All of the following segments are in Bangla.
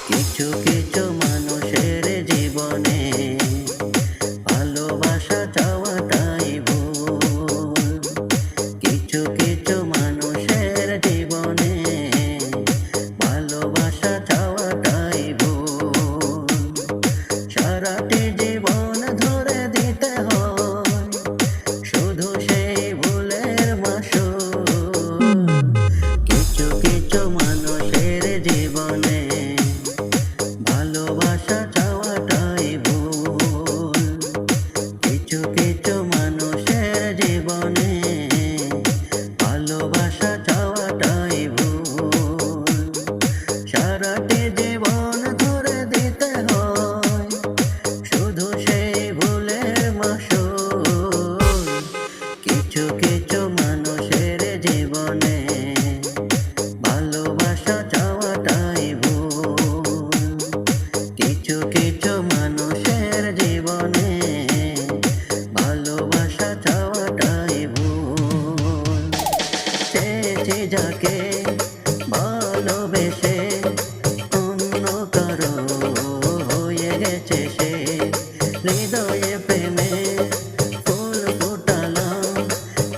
কিছু কিছু মানুষের জীবনে ভালোবাসা চাওয়াটাই ভুল। কিছু কিছু মানুষের জীবনে ভালোবাসা চাওয়াটাই ভুল। সারাটি জীবন ধরে দিতে হয় শুধু সেই ভুলের মাসুল। কিছু কিছু মানুষের জীবনে ভালোবাসা চাওয়াটাই ভুল। কিছু কিছু মানুষের জীবনে ভালোবাসা চাওয়াটাই ভুল। সারাটি জীবন ধরে দিতে হয় শুধু সেই ভুলের মাসুল। কিছু কিছু মানুষের জীবনে ভালোবাসা চাওয়াটাই ভুল। কিছু কিছু মানুষের জীবনে ভালোবাসা চাওয়াটাই ভুল। চেয়েছি যাকে ভালোবেসে অন্য কারো হয়ে গেছে সে। হৃদয়ে প্রেমে ফুল ফোটালাম,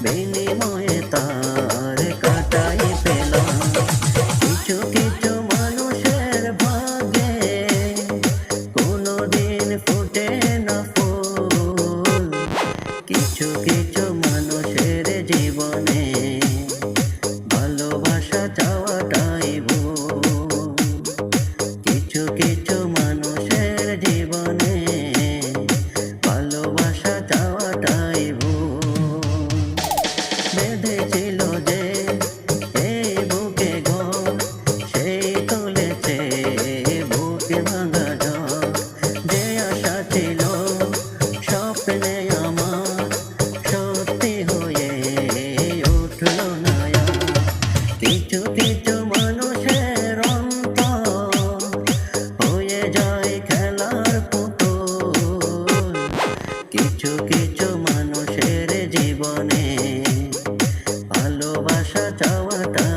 বিনিময়ে তার কাটাই পেলাম। কিছু কিছু মানুষের ভাগ্যে কোনোদিন ফোটে না ফুল। কিছু কিছু মানুষের জীবনে ভালোবাসা চাওয়াটাই ভুল। কিছু কিছু মানুষের জীবনে ভালোবাসা চাওয়াটাই ভুল। বেঁধেছিল যে এই বুকে ঘর, সেই তুলেছে বুকে ভাঙা ঝড়। যে আশা ছিল স্বপ্নে আমার, সত্যি হয়ে উঠল না আর। কিছু কিছু মানুষের অন্তর হয়ে যায় খেলার পুতুল। কিছু কিছু মানুষের জীবনে ভালোবাসা চাওয়াটা